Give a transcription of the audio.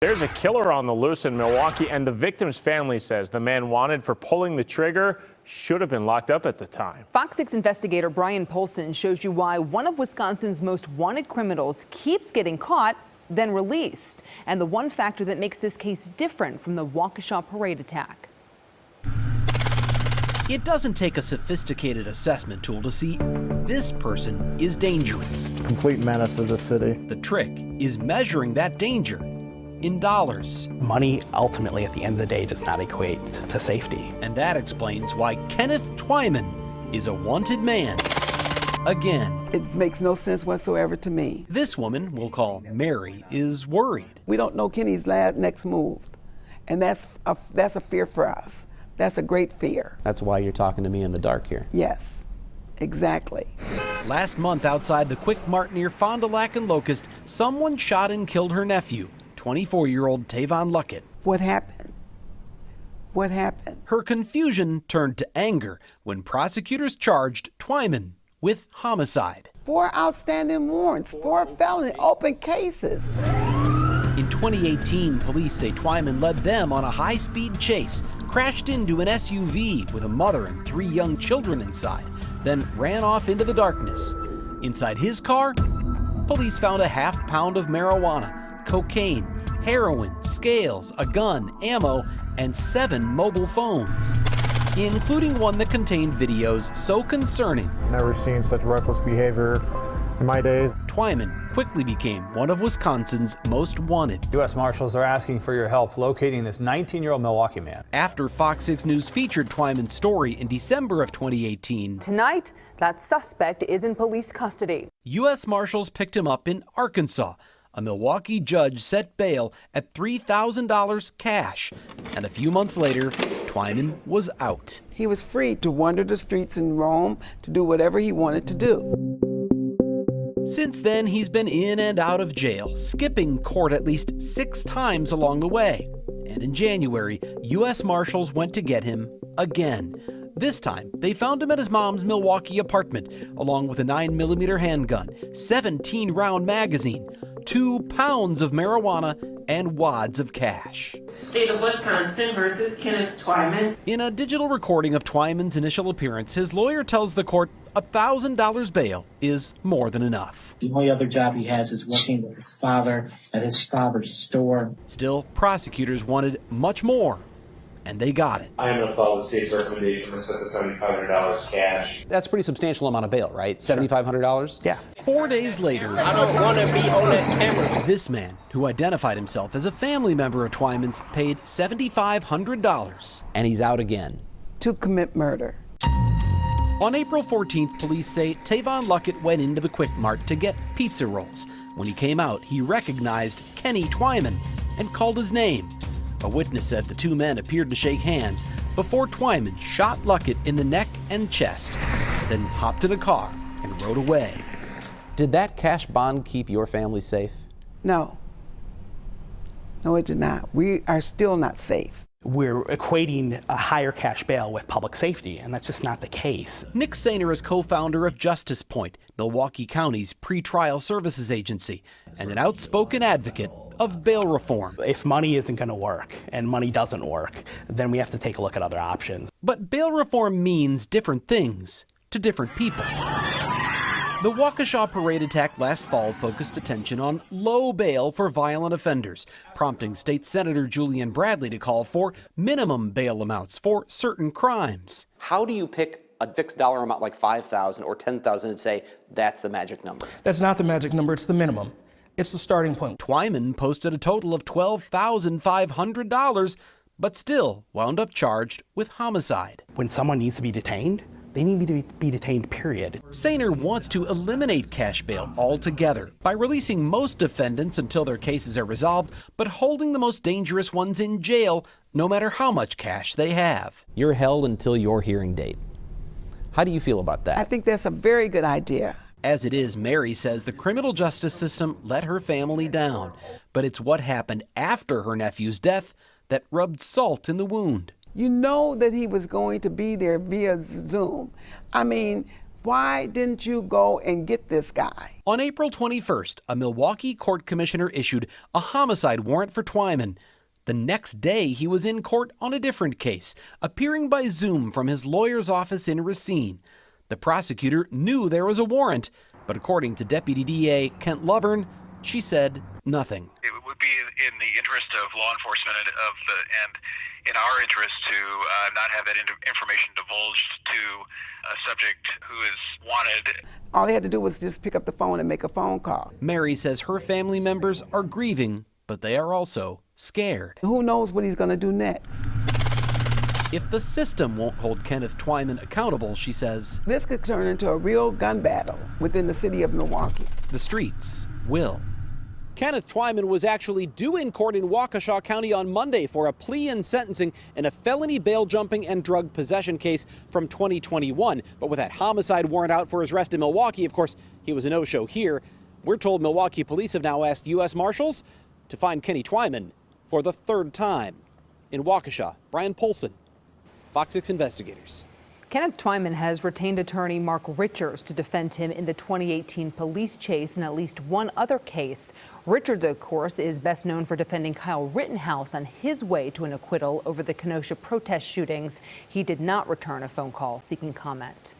There's a killer on the loose in Milwaukee, and the victim's family says the man wanted for pulling the trigger should have been locked up at the time. Fox 6 investigator Brian Polson shows you why one of Wisconsin's most wanted criminals keeps getting caught, then released, and the one factor that makes this case different from the Waukesha parade attack. It doesn't take a sophisticated assessment tool to see this person is dangerous. Complete menace of the city. The trick is measuring that danger in dollars. Money ultimately at the end of the day does not equate to safety. And that explains why Kenneth Twyman is a wanted man again. It makes no sense whatsoever to me. This woman, we'll call Mary, is worried. We don't know Kenny's next move, and that's a fear for us. That's a great fear. That's why you're talking to me in the dark here. Yes, exactly. Last month outside the Quick Mart near Fond du Lac and Locust, someone shot and killed her nephew, 24-year-old Tavon Luckett. What happened? What happened? Her confusion turned to anger when prosecutors charged Twyman with homicide. 4 outstanding warrants, 4 felony open cases. In 2018, police say Twyman led them on a high-speed chase, crashed into an SUV with a mother and 3 young children inside, then ran off into the darkness. Inside his car, police found a half pound of marijuana, cocaine, heroin, scales, a gun, ammo, and 7 mobile phones, including one that contained videos so concerning. Never seen such reckless behavior in my days. Twyman quickly became one of Wisconsin's most wanted. U.S. Marshals are asking for your help locating this 19-year-old Milwaukee man. After Fox 6 News featured Twyman's story in December of 2018, Tonight, that suspect is in police custody. U.S. Marshals picked him up in Arkansas. A Milwaukee judge set bail at $3,000 cash, and a few months later, Twyman was out. He was free to wander the streets in Rome to do whatever he wanted to do. Since then, he's been in and out of jail, skipping court at least 6 times along the way. And in January, U.S. Marshals went to get him again. This time, they found him at his mom's Milwaukee apartment, along with a 9mm handgun, 17-round magazine, 2 pounds of marijuana, and wads of cash. State of Wisconsin versus Kenneth Twyman. In a digital recording of Twyman's initial appearance, his lawyer tells the court $1,000 bail is more than enough. The only other job he has is working with his father at his father's store. Still, prosecutors wanted much more, and they got it. I am going to follow the state's recommendation to set the $7,500 cash. That's a pretty substantial amount of bail, right? $7,500? Yeah. 4 days later, I don't want to be on that camera. this man, who identified himself as a family member of Twyman's, paid $7,500. And he's out again. To commit murder. On April 14th, police say Tavon Luckett went into the Quick Mart to get pizza rolls. When he came out, he recognized Kenny Twyman and called his name. A witness said the 2 men appeared to shake hands before Twyman shot Luckett in the neck and chest, then hopped in a car and rode away. Did that cash bond keep your family safe? No. No, it did not. We are still not safe. We're equating a higher cash bail with public safety, and that's just not the case. Nick Sainer is co-founder of Justice Point, Milwaukee County's pretrial services agency, and an outspoken advocate of bail reform. If money isn't going to work, and money doesn't work, then we have to take a look at other options. But bail reform means different things to different people. The Waukesha parade attack last fall focused attention on low bail for violent offenders, prompting State Senator Julian Bradley to call for minimum bail amounts for certain crimes. How do you pick a fixed dollar amount like $5,000 or $10,000 and say that's the magic number? That's not the magic number, it's the minimum. It's the starting point. Twyman posted a total of $12,500, but still wound up charged with homicide. When someone needs to be detained, they need to be detained, period. Sainer wants to eliminate cash bail altogether by releasing most defendants until their cases are resolved, but holding the most dangerous ones in jail no matter how much cash they have. You're held until your hearing date. How do you feel about that? I think that's a very good idea. As it is, Mary says the criminal justice system let her family down, but it's what happened after her nephew's death that rubbed salt in the wound. You know that he was going to be there via Zoom. I mean, Why didn't you go and get this guy? On April 21st, a Milwaukee court commissioner issued a homicide warrant for Twyman. The next day, he was in court on a different case, appearing by Zoom from his lawyer's office in Racine. The prosecutor knew there was a warrant, but according to Deputy DA Kent Twyman, she said nothing. It would be in the interest of law enforcement and in our interest to not have that information divulged to a subject who is wanted. All they had to do was just pick up the phone and make a phone call. Mary says her family members are grieving, but they are also scared. Who knows what he's going to do next? If the system won't hold Kenneth Twyman accountable, she says, this could turn into a real gun battle within the city of Milwaukee. The streets will. Kenneth Twyman was actually due in court in Waukesha County on Monday for a plea and sentencing in a felony bail jumping and drug possession case from 2021. But with that homicide warrant out for his arrest in Milwaukee, of course, he was a no-show here. We're told Milwaukee police have now asked U.S. Marshals to find Kenny Twyman for the third time. In Waukesha, Brian Polson, Fox 6 Investigators. Kenneth Twyman has retained attorney Mark Richards to defend him in the 2018 police chase and at least one other case. Richards, of course, is best known for defending Kyle Rittenhouse on his way to an acquittal over the Kenosha protest shootings. He did not return a phone call seeking comment.